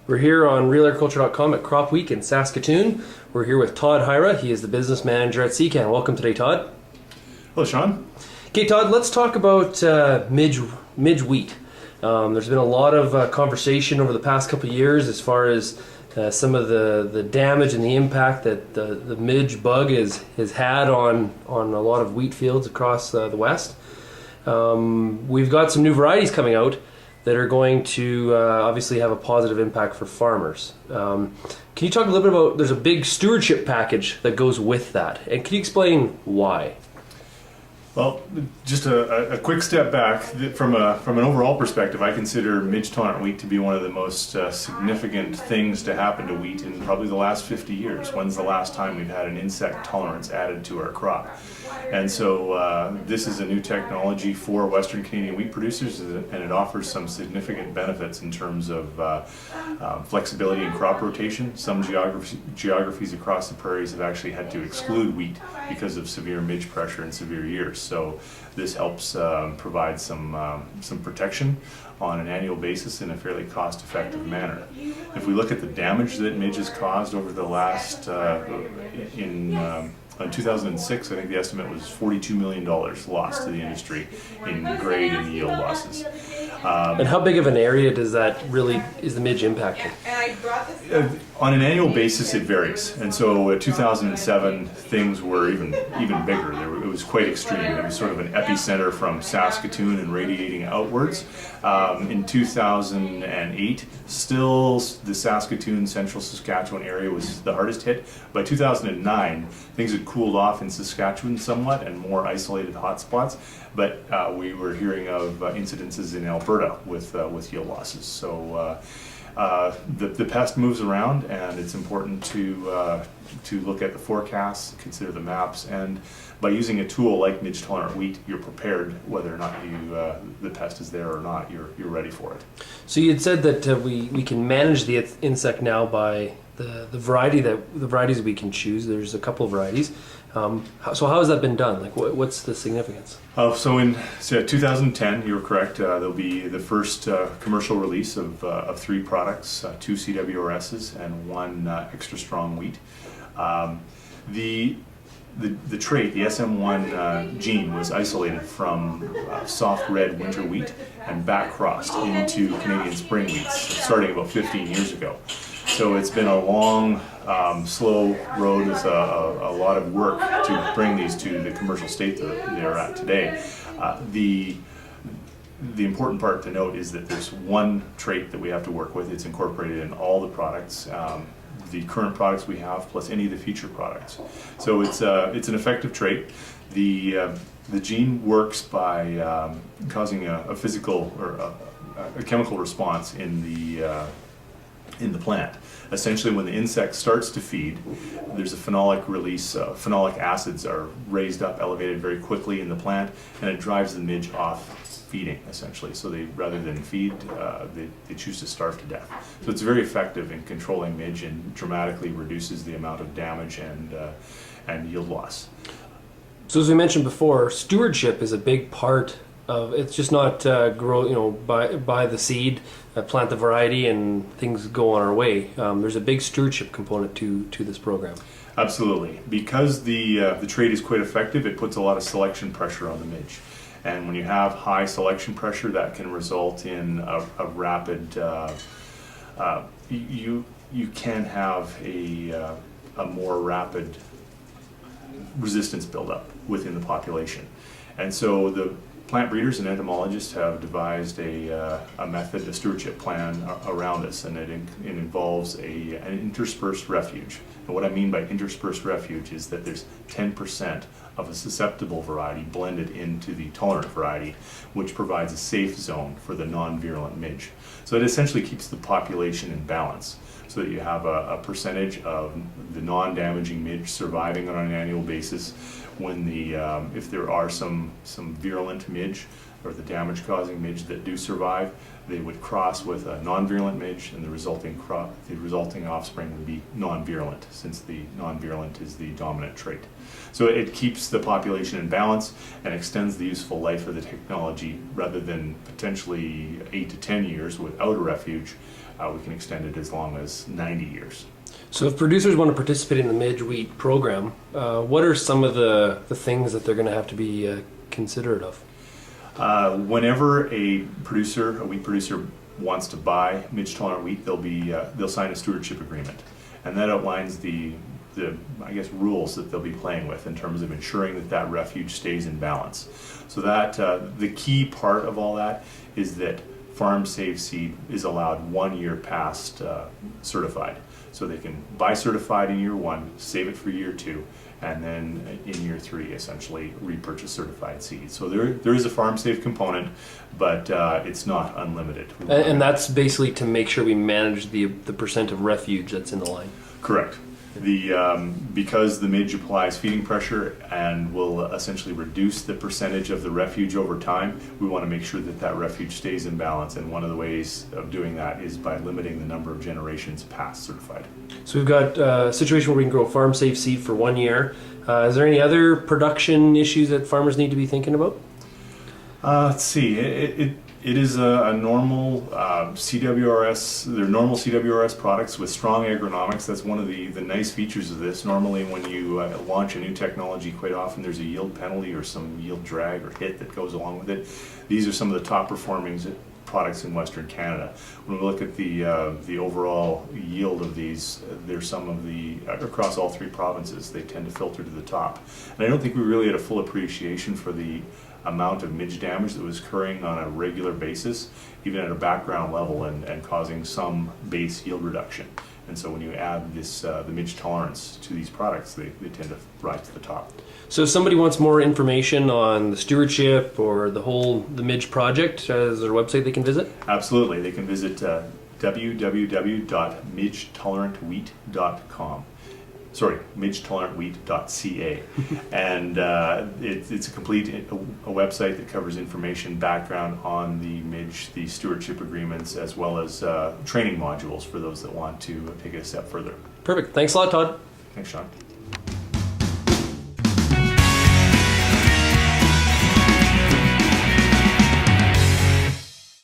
We're here on RealAgriculture.com at CropWeek in Saskatoon. We're here with Todd Hyra. He is the business manager at Secan. Welcome today, Todd. Hello, Sean. Okay, Todd, let's talk about Midge wheat. There's been a lot of conversation over the past couple of years as far as some of the damage and the impact that the Midge bug has had on a lot of wheat fields across the West. We've got some new varieties coming out that are going to obviously have a positive impact for farmers. Can you talk a little bit about, there's a big stewardship package that goes with that, and can you explain why? Well, just a quick step back, from an overall perspective, I consider Midge Tolerant wheat to be one of the most significant things to happen to wheat in probably the last 50 years. When's the last time we've had an insect tolerance added to our crop? And so this is a new technology for Western Canadian wheat producers, and it offers some significant benefits in terms of flexibility in crop rotation. Some geographies across the prairies have actually had to exclude wheat because of severe midge pressure and severe years. So this helps provide some protection on an annual basis in a fairly cost-effective manner. If we look at the damage that midge has caused over the last, in 2006, I think the estimate was $42 million lost to the industry in grade and yield losses. And how big of an area is the midge impacting? On an annual basis, it varies. And so in 2007, things were even bigger. It was quite extreme. It was sort of an epicenter from Saskatoon and radiating outwards. In 2008, still the Saskatoon, central Saskatchewan area was the hardest hit. By 2009, things had cooled off in Saskatchewan somewhat and more isolated hotspots, but we were hearing of incidences in Alberta with yield losses. So the pest moves around, and it's important to look at the forecasts, consider the maps, and by using a tool like Midge Tolerant wheat, you're prepared whether or not the pest is there or not. You're ready for it. So you had said that we can manage the insect now by the varieties we can choose. There's a couple of varieties. So how has that been done? Like, what's the significance? So in 2010, you were correct. There'll be the first commercial release of 3 products, 2 CWRSs and 1 extra strong wheat. The trait, the SM1 gene, was isolated from soft red winter wheat and back crossed into Canadian spring wheats, starting about 15 years ago. So it's been a long, slow road with a lot of work to bring these to the commercial state that they're at today. The important part to note is that there's one trait that we have to work with. It's incorporated in all the products, the current products we have, plus any of the future products. So it's an effective trait. The gene works by causing a physical or a chemical response in the plant. Essentially, when the insect starts to feed, there's a phenolic release. Phenolic acids are raised up, elevated very quickly in the plant, and it drives the midge off feeding, essentially. So they, rather than feed, they choose to starve to death. So it's very effective in controlling midge and dramatically reduces the amount of damage and yield loss. So as we mentioned before, stewardship is a big part of it's just not grow, buy the seed, plant the variety, and things go on our way. There's a big stewardship component to this program. Absolutely, because the trait is quite effective. It puts a lot of selection pressure on the midge, and when you have high selection pressure, that can result in a rapid. You can have a more rapid resistance buildup within the population, and so the plant breeders and entomologists have devised a method, a stewardship plan around this, and it involves an interspersed refuge. And what I mean by interspersed refuge is that there's 10% of a susceptible variety blended into the tolerant variety, which provides a safe zone for the non-virulent midge. So it essentially keeps the population in balance, so that you have a percentage of the non-damaging midge surviving on an annual basis. When if there are some virulent midge or the damage-causing midge that do survive, they would cross with a non-virulent midge, and the resulting offspring would be non-virulent, since the non-virulent is the dominant trait. So it keeps the population in balance and extends the useful life of the technology, rather than potentially 8 to 10 years without a refuge. we can extend it as long as 90 years. So if producers want to participate in the Midge wheat program, what are some of the things that they're going to have to be considerate of? Whenever a wheat producer wants to buy Midge Tolerant wheat, they'll sign a stewardship agreement, and that outlines the I guess rules that they'll be playing with in terms of ensuring that that refuge stays in balance. So that the key part of all that is that farm safe seed is allowed 1 year past certified. So they can buy certified in year 1, save it for year 2, and then in year 3 essentially repurchase certified seed. So there is a farm safe component, but it's not unlimited. And that's basically to make sure we manage the percent of refuge that's in the line. Correct. Because the midge applies feeding pressure and will essentially reduce the percentage of the refuge over time, we want to make sure that that refuge stays in balance, and one of the ways of doing that is by limiting the number of generations past certified. So we've got a situation where we can grow farm safe seed for 1 year. Is there any other production issues that farmers need to be thinking about? Let's see. It is a normal CWRS. They're normal CWRS products with strong agronomics. That's one of the nice features of this. Normally, when you launch a new technology, quite often there's a yield penalty or some yield drag or hit that goes along with it. These are some of the top performing products in Western Canada. When we look at the overall yield of these, there's some of the across all 3 provinces. They tend to filter to the top, and I don't think we really had a full appreciation for the amount of midge damage that was occurring on a regular basis, even at a background level, and causing some base yield reduction. And so when you add this the midge tolerance to these products, they tend to rise to the top. So if somebody wants more information on the stewardship or the Midge project, is there a website they can visit? Absolutely. They can visit www.midgetolerantwheat.com. Sorry, midgetolerantwheat.ca. And it's a complete a website that covers information, background on the midge, the stewardship agreements, as well as training modules for those that want to take it a step further. Perfect. Thanks a lot, Todd. Thanks, Sean.